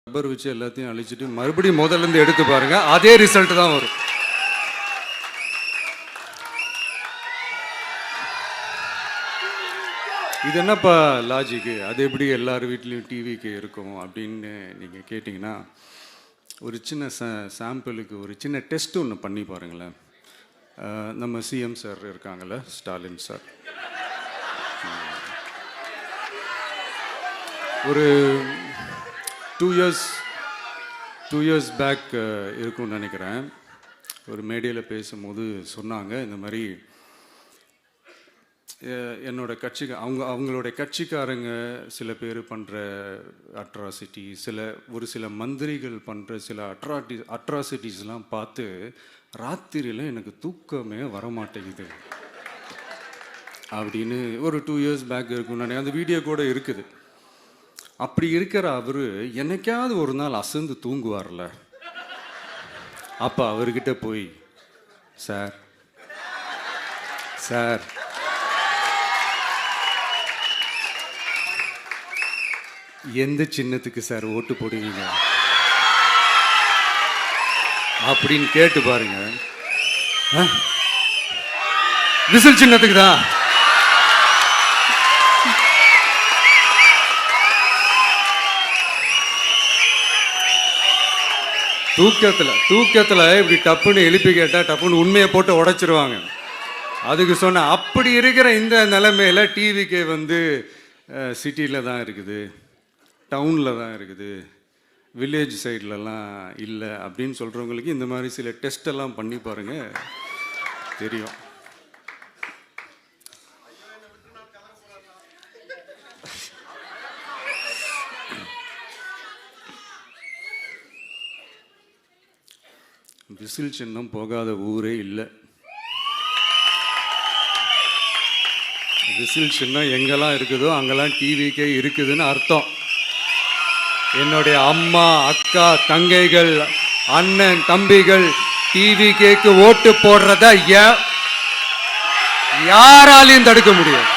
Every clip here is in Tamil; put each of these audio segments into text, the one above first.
ரப்பர் வச்சு எல்லாத்தையும் அழிச்சிட்டு மறுபடியும் முதல்ல இருந்து எடுத்து பாருங்க, அதே ரிசல்ட் தான் வரும். இது என்னப்பா லாஜிக்கு, அது எப்படி எல்லார் வீட்லேயும் டிவிக்கு இருக்கும் அப்படின்னு நீங்கள் கேட்டிங்கன்னா, ஒரு சின்ன சாம்பிளுக்கு ஒரு சின்ன டெஸ்ட் ஒன்று பண்ணி பாருங்களேன். நம்ம சிஎம் சார் இருக்காங்கள்ல, ஸ்டாலின் சார், ஒரு 2 இயர்ஸ் பேக் இருக்கும்னு நினைக்கிறேன். ஒரு மேடையில் பேசும்போது சொன்னாங்க, இந்த மாதிரி என்னோட கட்சிக்கு அவங்களோட கட்சிக்காரங்க சில பேர் பண்ணுற அட்ராசிட்டி, ஒரு சில மந்திரிகள் பண்ணுற சில அட்ராசிட்டிஸ்லாம் பார்த்து ராத்திரியில் எனக்கு தூக்கமே வரமாட்டேங்குது அப்படின்னு ஒரு 2 இயர்ஸ் பேக் இருக்கும்னு நினைக்கிறேன். அந்த வீடியோ கூட இருக்குது. அப்படி இருக்கிற அவர் என்னைக்காவது ஒரு நாள் அசந்து தூங்குவார்ல, அப்போ அவர்கிட்ட போய், சார் சார் எந்த சின்னத்துக்கு சார் ஓட்டு போடுவீங்க அப்படின்னு கேட்டு பாருங்க. விசில் சின்னத்துக்கு தான். தூக்கத்தில் இப்படி டப்புன்னு எழுப்பி கேட்டால் டப்புன்னு உண்மையை போட்டு உடைச்சிருவாங்க. அதுக்கு சொன்ன அப்படி இருக்கிற இந்த நிலைமையில டிவிக்கு சிட்டியில் தான் இருக்குது, டவுனில் தான் இருக்குது, வில்லேஜ் சைட்லலாம் இல்லை அப்படின்னு சொல்கிறவங்களுக்கு இந்த மாதிரி சில டெஸ்ட் எல்லாம் பண்ணி பாருங்க, தெரியும். விசில் சின்னம் போகாத ஊரே இல்லை. விசில் சின்னம் எங்கெல்லாம் இருக்குதோ அங்கெல்லாம் டிவிக்கே இருக்குதுன்னு அர்த்தம். என்னுடைய அம்மா, அக்கா, தங்கைகள், அண்ணன், தம்பிகள் டிவிக்கு ஓட்டு போடுறத யாராலையும் தடுக்க முடியாது.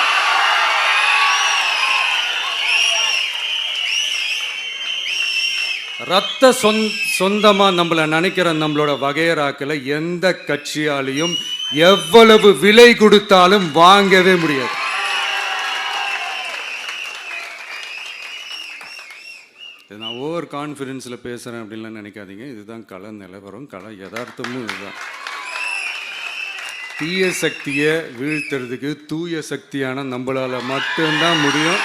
ரத்த சொந்தமா நம்மள நினைக்கிற நம்மளோட வகையராக்களை எந்த கட்சியாலையும் எவ்வளவு விலை கொடுத்தாலும் வாங்கவே முடியாது. நான் ஓவர் கான்ஃபிடென்ஸில் பேசுகிறேன் அப்படின்லாம் நினைக்காதீங்க. இதுதான் கள நிலவரம், கள யதார்த்தமும் இதுதான். தீய சக்தியை வீழ்த்துறதுக்கு தூய சக்தியான நம்மளால் மட்டும்தான் முடியும்.